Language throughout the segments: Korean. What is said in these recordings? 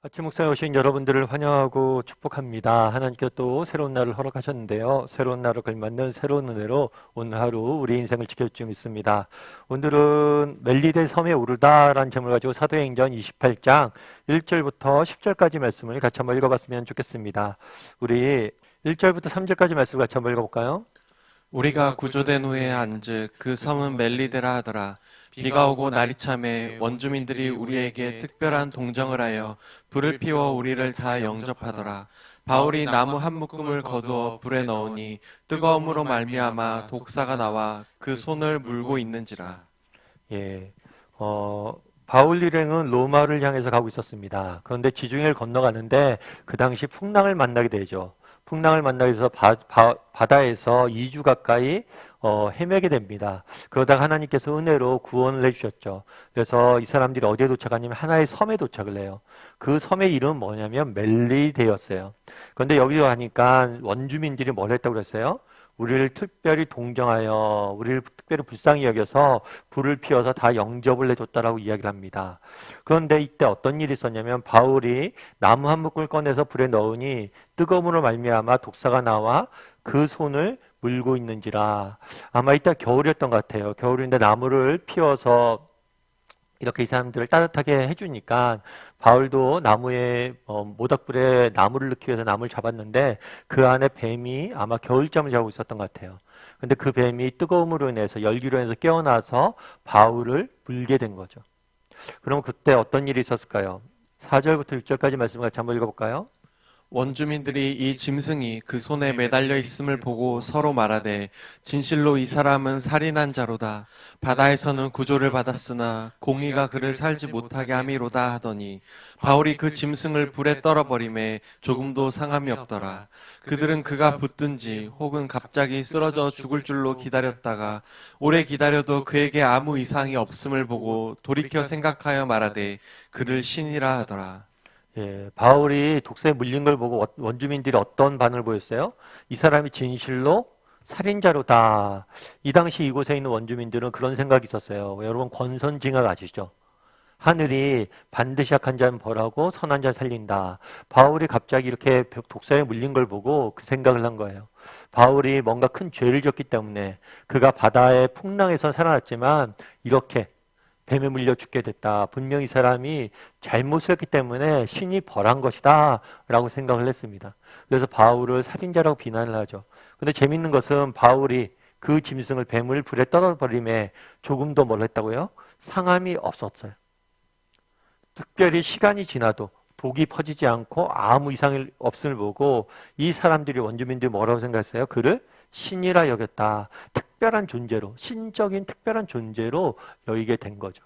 아침 목상에 오신 여러분들을 환영하고 축복합니다. 하나님께서 또 새로운 날을 허락하셨는데요. 새로운 날을 걸맞는 새로운 은혜로 오늘 하루 우리 인생을 지켜줄 믿습니다. 오늘은 멜리데 섬에 오르다라는 제목을 가지고 사도행전 28장 1절부터 10절까지 말씀을 같이 한번 읽어봤으면 좋겠습니다. 우리 1절부터 3절까지 말씀을 같이 한번 읽어볼까요? 우리가 구조된 후에 안즉 그 섬은 멜리데라 하더라. 비가 오고 날이 참에 원주민들이 우리에게 특별한 동정을 하여 불을 피워 우리를 다 영접하더라. 바울이 나무 한 묶음을 거두어 불에 넣으니 뜨거움으로 말미암아 독사가 나와 그 손을 물고 있는지라. 예, 바울 일행은 로마를 향해서 가고 있었습니다. 그런데 지중해를 건너가는데 그 당시 풍랑을 만나게 되죠. 풍랑을 만나게 돼서 바다에서 2주 가까이 헤매게 됩니다. 그러다가 하나님께서 은혜로 구원을 해주셨죠. 그래서 이 사람들이 어디에 도착하냐면 하나의 섬에 도착을 해요. 그 섬의 이름은 뭐냐면 멜리데였어요. 그런데 여기 가니까 원주민들이 뭘 했다고 그랬어요? 우리를 특별히 동정하여 우리를 특별히 불쌍히 여겨서 불을 피워서 다 영접을 해줬다라고 이야기를 합니다. 그런데 이때 어떤 일이 있었냐면 바울이 나무 한 묶을 꺼내서 불에 넣으니 뜨거움으로 말미암아 독사가 나와 그 손을 물고 있는지라. 아마 이때 겨울이었던 것 같아요. 겨울인데 나무를 피워서 이렇게 이 사람들을 따뜻하게 해주니까 바울도 나무에 모닥불에 나무를 넣기 위해서 나무를 잡았는데 그 안에 뱀이 아마 겨울잠을 자고 있었던 것 같아요. 근데 그 뱀이 뜨거움으로 인해서 열기로 인해서 깨어나서 바울을 물게 된 거죠. 그럼 그때 어떤 일이 있었을까요? 4절부터 6절까지 말씀을 같이 한번 읽어볼까요? 원주민들이 이 짐승이 그 손에 매달려 있음을 보고 서로 말하되 진실로 이 사람은 살인한 자로다. 바다에서는 구조를 받았으나 공의가 그를 살지 못하게 함이로다 하더니 바울이 그 짐승을 불에 떨어버림에 조금도 상함이 없더라. 그들은 그가 붙든지 혹은 갑자기 쓰러져 죽을 줄로 기다렸다가 오래 기다려도 그에게 아무 이상이 없음을 보고 돌이켜 생각하여 말하되 그를 신이라 하더라. 예, 바울이 독사에 물린 걸 보고 원주민들이 어떤 반응을 보였어요? 이 사람이 진실로 살인자로다. 이 당시 이곳에 있는 원주민들은 그런 생각이 있었어요. 여러분 권선징악 아시죠? 하늘이 반드시 악한 자는 벌하고 선한 자는 살린다. 바울이 갑자기 이렇게 독사에 물린 걸 보고 그 생각을 한 거예요. 바울이 뭔가 큰 죄를 졌기 때문에 그가 바다의 풍랑에서 살아났지만 이렇게 뱀에 물려 죽게 됐다. 분명히 이 사람이 잘못을 했기 때문에 신이 벌한 것이다 라고 생각을 했습니다. 그래서 바울을 살인자라고 비난을 하죠. 근데 재밌는 것은 바울이 그 짐승을 뱀을 불에 떨어버림에 조금도 뭘 했다고요? 상함이 없었어요. 특별히 시간이 지나도 독이 퍼지지 않고 아무 이상이 없음을 보고 이 사람들이 원주민들이 뭐라고 생각했어요? 그를 신이라 여겼다. 특별한 존재로, 신적인 특별한 존재로 여기게 된 거죠.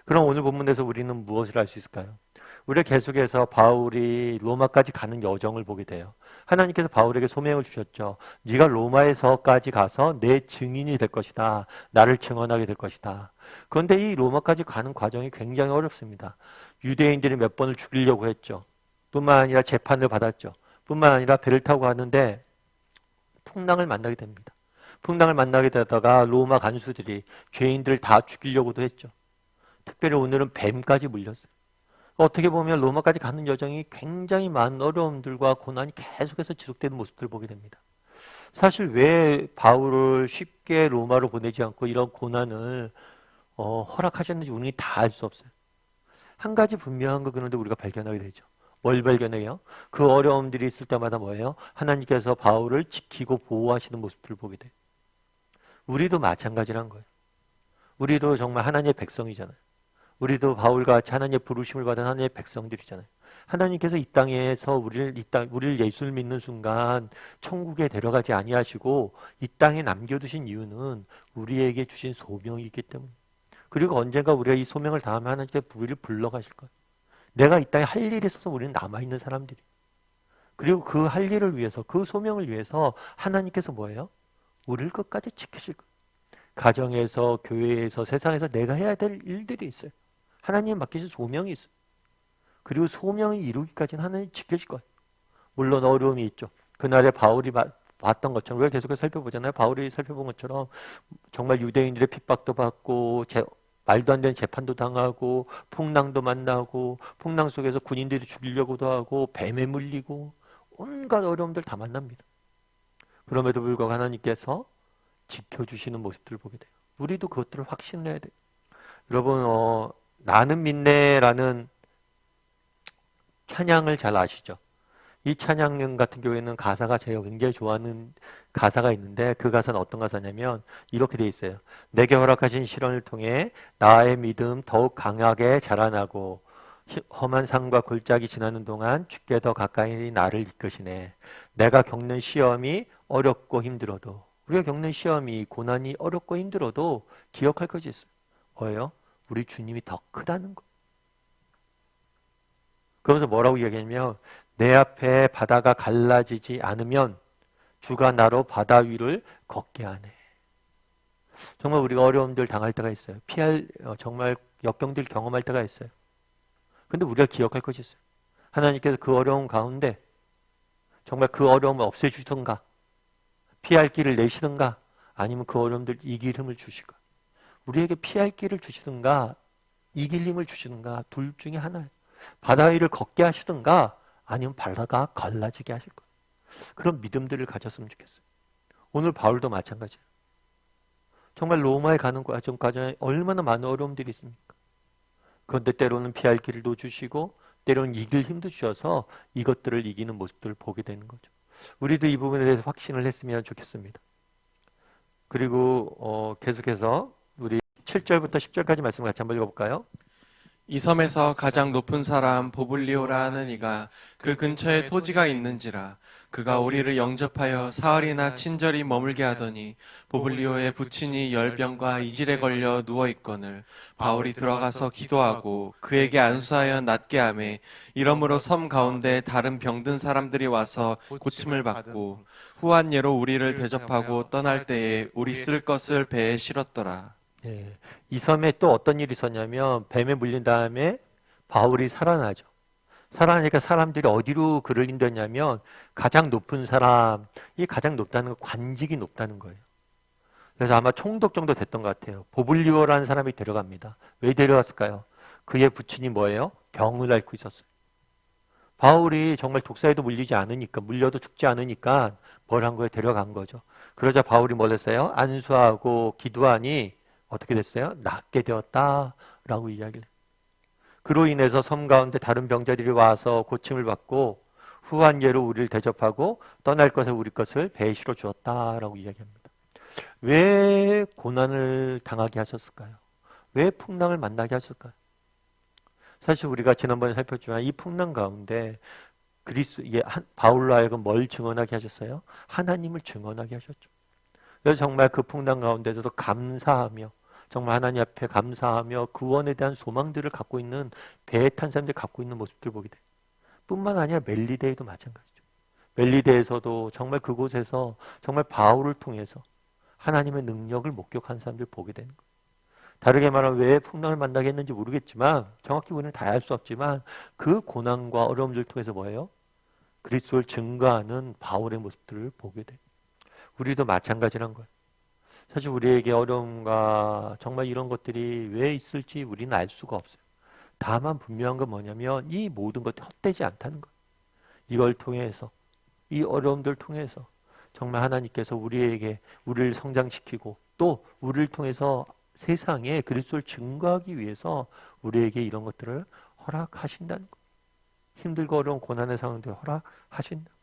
그럼 오늘 본문에서 우리는 무엇을 알 수 있을까요? 우리가 계속해서 바울이 로마까지 가는 여정을 보게 돼요. 하나님께서 바울에게 소명을 주셨죠. 네가 로마에서까지 가서 내 증인이 될 것이다. 나를 증언하게 될 것이다. 그런데 이 로마까지 가는 과정이 굉장히 어렵습니다. 유대인들이 몇 번을 죽이려고 했죠. 뿐만 아니라 재판을 받았죠. 뿐만 아니라 배를 타고 가는데 풍랑을 만나게 됩니다. 풍랑을 만나게 되다가 로마 간수들이 죄인들을 다 죽이려고도 했죠. 특별히 오늘은 뱀까지 물렸어요. 어떻게 보면 로마까지 가는 여정이 굉장히 많은 어려움들과 고난이 계속해서 지속되는 모습들을 보게 됩니다. 사실 왜 바울을 쉽게 로마로 보내지 않고 이런 고난을 허락하셨는지 우리는 다 알 수 없어요. 한 가지 분명한 거 그런데 우리가 발견하게 되죠. 뭘 발견해요? 그 어려움들이 있을 때마다 뭐예요? 하나님께서 바울을 지키고 보호하시는 모습들을 보게 돼요. 우리도 마찬가지란 거예요. 우리도 정말 하나님의 백성이잖아요. 우리도 바울과 같이 하나님의 부르심을 받은 하나님의 백성들이잖아요. 하나님께서 이 땅에서 우리를 예수를 믿는 순간 천국에 데려가지 아니하시고 이 땅에 남겨두신 이유는 우리에게 주신 소명이기 때문에. 그리고 언젠가 우리가 이 소명을 다하면 하나님께 우리를 불러가실 거예요. 내가 이 땅에 할 일이 있어서 우리는 남아있는 사람들이. 그리고 그 할 일을 위해서, 그 소명을 위해서 하나님께서 뭐예요? 우리를 끝까지 지키실 거예요. 가정에서, 교회에서, 세상에서 내가 해야 될 일들이 있어요. 하나님 맡기신 소명이 있어요. 그리고 소명을 이루기까지는 하나님 지키실 거예요. 물론 어려움이 있죠. 그날에 바울이 봤던 것처럼 우리가 계속해서 살펴보잖아요. 바울이 살펴본 것처럼 정말 유대인들의 핍박도 받고 말도 안 되는 재판도 당하고 풍랑도 만나고 풍랑 속에서 군인들이 죽이려고도 하고 뱀에 물리고 온갖 어려움들 다 만납니다. 그럼에도 불구하고 하나님께서 지켜주시는 모습들을 보게 돼요. 우리도 그것들을 확신해야 돼요. 여러분 나는 믿네라는 찬양을 잘 아시죠? 이 찬양 같은 경우에는 가사가 제가 굉장히 좋아하는 가사가 있는데 그 가사는 어떤 가사냐면 이렇게 돼 있어요. 내게 허락하신 시련을 통해 나의 믿음 더욱 강하게 자라나고 험한 산과 골짜기 지나는 동안 주께 더 가까이 나를 이끄시네. 내가 겪는 시험이 어렵고 힘들어도 우리가 겪는 시험이 고난이 어렵고 힘들어도 기억할 것이 있어요. 뭐예요? 우리 주님이 더 크다는 거. 그러면서 뭐라고 이야기하냐면 내 앞에 바다가 갈라지지 않으면 주가 나로 바다 위를 걷게 하네. 정말 우리가 어려움들 당할 때가 있어요. 정말 역경들 경험할 때가 있어요. 근데 우리가 기억할 것이 있어요. 하나님께서 그 어려움 가운데 정말 그 어려움을 없애주시던가 피할 길을 내시던가 아니면 그 어려움들 이길 힘을 주실까. 우리에게 피할 길을 주시든가 이길 힘을 주시든가 둘 중에 하나예요. 바다 위를 걷게 하시든가 아니면 바다가 갈라지게 하실 거예요. 그런 믿음들을 가졌으면 좋겠어요. 오늘 바울도 마찬가지예요. 정말 로마에 가는 과정까지 얼마나 많은 어려움들이 있습니까? 그런데 때로는 피할 길도 주시고 때로는 이길 힘도 주셔서 이것들을 이기는 모습들을 보게 되는 거죠. 우리도 이 부분에 대해서 확신을 했으면 좋겠습니다. 그리고 계속해서 우리 7절부터 10절까지 말씀 같이 한번 읽어볼까요? 이 섬에서 가장 높은 사람 보블리오라 하는 이가 그 근처에 토지가 있는지라 그가 우리를 영접하여 사흘이나 친절히 머물게 하더니 보블리오의 부친이 열병과 이질에 걸려 누워있거늘 바울이 들어가서 기도하고 그에게 안수하여 낫게 하매 이러므로 섬 가운데 다른 병든 사람들이 와서 고침을 받고 후한 예로 우리를 대접하고 떠날 때에 우리 쓸 것을 배에 실었더라. 예, 이 섬에 또 어떤 일이 있었냐면 뱀에 물린 다음에 바울이 살아나죠. 살아나니까 사람들이 어디로 그를 인도했냐면 가장 높은 사람, 이 가장 높다는 건 관직이 높다는 거예요. 그래서 아마 총독 정도 됐던 것 같아요. 보블리오라는 사람이 데려갑니다. 왜 데려갔을까요? 그의 부친이 뭐예요? 병을 앓고 있었어요. 바울이 정말 독사에도 물리지 않으니까, 물려도 죽지 않으니까 뭘 한 거예요? 데려간 거죠. 그러자 바울이 뭘 했어요? 안수하고 기도하니 어떻게 됐어요? 낫게 되었다라고 이야기를 해요. 그로 인해서 섬 가운데 다른 병자들이 와서 고침을 받고 후한 예로 우리를 대접하고 떠날 것에 우리 것을 배에 실어 주었다라고 이야기합니다. 왜 고난을 당하게 하셨을까요? 왜 풍랑을 만나게 하셨을까요? 사실 우리가 지난번에 살폈지만 이 풍랑 가운데 바울로 하여금 뭘 증언하게 하셨어요? 하나님을 증언하게 하셨죠. 그래서 정말 그 풍랑 가운데서도 감사하며 정말 하나님 앞에 감사하며 구원에 대한 소망들을 갖고 있는 배에 탄 사람들이 갖고 있는 모습들을 보게 돼요. 뿐만 아니라 멜리데에도 마찬가지죠. 멜리데에서도 정말 그곳에서 정말 바울을 통해서 하나님의 능력을 목격한 사람들을 보게 되는 거예요. 다르게 말하면 왜 풍랑을 만나게 했는지 모르겠지만 정확히 우리는 다 알 수 없지만 그 고난과 어려움들을 통해서 뭐예요? 그리스도를 증거하는 바울의 모습들을 보게 돼요. 우리도 마찬가지란 거예요. 사실 우리에게 어려움과 정말 이런 것들이 왜 있을지 우리는 알 수가 없어요. 다만 분명한 건 뭐냐면 이 모든 것이 헛되지 않다는 거예요. 이걸 통해서 이 어려움들을 통해서 정말 하나님께서 우리를 성장시키고 또 우리를 통해서 세상에 그리스도를 증거하기 위해서 우리에게 이런 것들을 허락하신다는 거예요. 힘들고 어려운 고난의 상황들을 허락하신다는 거예요.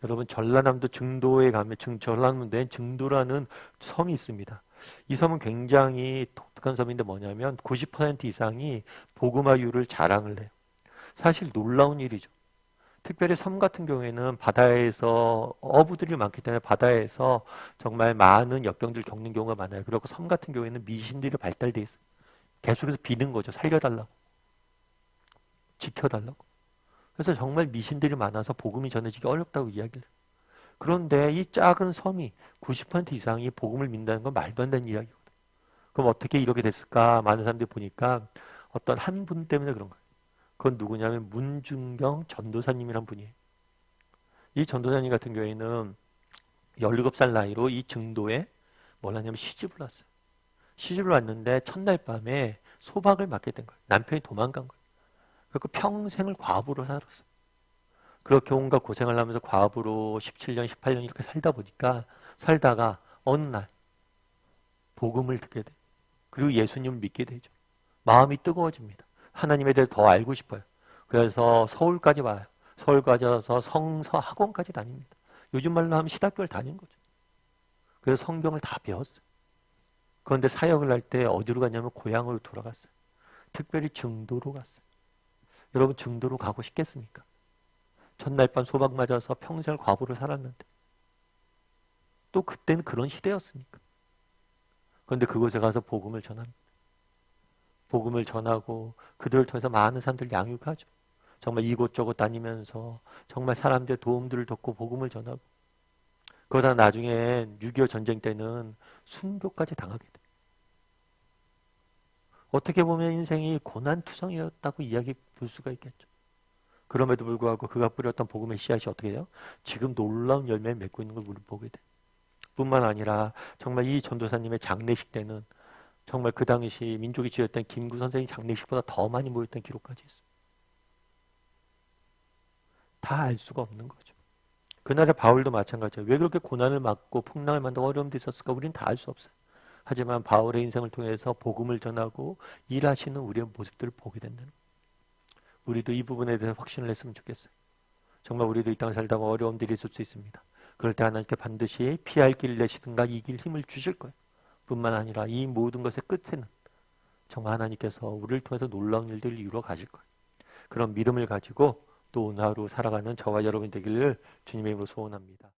여러분 전라남도 증도에 가면 전라남도에 증도라는 섬이 있습니다. 이 섬은 굉장히 독특한 섬인데 뭐냐면 90% 이상이 복음화율을 자랑을 해요. 사실 놀라운 일이죠. 특별히 섬 같은 경우에는 바다에서 어부들이 많기 때문에 바다에서 정말 많은 역경들을 겪는 경우가 많아요. 그리고 섬 같은 경우에는 미신들이 발달돼 있어요. 계속해서 비는 거죠. 살려달라고. 지켜달라고. 그래서 정말 미신들이 많아서 복음이 전해지기 어렵다고 이야기를 해요. 그런데 이 작은 섬이 90% 이상이 복음을 믿는다는 건 말도 안 되는 이야기거든요. 그럼 어떻게 이렇게 됐을까? 많은 사람들이 보니까 어떤 한 분 때문에 그런 거예요. 그건 누구냐면 문중경 전도사님이란 분이에요. 이 전도사님 같은 경우에는 17살 나이로 이 증도에 뭘 하냐면 시집을 왔어요. 시집을 왔는데 첫날 밤에 소박을 맞게 된 거예요. 남편이 도망간 거예요. 그래서 평생을 과부로 살았어요. 그렇게 온갖 고생을 하면서 과부로 17년, 18년 이렇게 살다가 어느 날 복음을 듣게 돼요. 그리고 예수님을 믿게 되죠. 마음이 뜨거워집니다. 하나님에 대해 더 알고 싶어요. 그래서 서울까지 와요. 서울까지 와서 성서 학원까지 다닙니다. 요즘 말로 하면 신학교를 다닌 거죠. 그래서 성경을 다 배웠어요. 그런데 사역을 할 때 어디로 갔냐면 고향으로 돌아갔어요. 특별히 증도로 갔어요. 여러분 증도로 가고 싶겠습니까? 첫날 밤 소박 맞아서 평생을 과부로 살았는데 또 그때는 그런 시대였으니까. 그런데 그곳에 가서 복음을 전합니다. 복음을 전하고 그들을 통해서 많은 사람들 양육하죠. 정말 이곳저곳 다니면서 정말 사람들의 도움들을 돕고 복음을 전하고 그러다 나중에 6.25 전쟁 때는 순교까지 당하게 돼요. 어떻게 보면 인생이 고난투성이었다고 이야기 볼 수가 있겠죠. 그럼에도 불구하고 그가 뿌렸던 복음의 씨앗이 어떻게 돼요? 지금 놀라운 열매를 맺고 있는 걸 우리 보게 돼요. 뿐만 아니라 정말 이 전도사님의 장례식 때는 정말 그 당시 민족이 지었던 김구 선생님 장례식보다 더 많이 모였던 기록까지 있어요. 다 알 수가 없는 거죠. 그날의 바울도 마찬가지예요. 왜 그렇게 고난을 맞고 풍랑을 만나고 어려움도 있었을까? 우리는 다 알 수 없어요. 하지만 바울의 인생을 통해서 복음을 전하고 일하시는 우리의 모습들을 보게 된다는 거예요. 우리도 이 부분에 대해서 확신을 했으면 좋겠어요. 정말 우리도 이 땅을 살다가 어려움들이 있을 수 있습니다. 그럴 때 하나님께 반드시 피할 길을 내시든가 이길 힘을 주실 거예요. 뿐만 아니라 이 모든 것의 끝에는 정말 하나님께서 우리를 통해서 놀라운 일들을 이루어 가실 거예요. 그런 믿음을 가지고 또 오늘 하루 살아가는 저와 여러분 되기를 주님의 이름으로 소원합니다.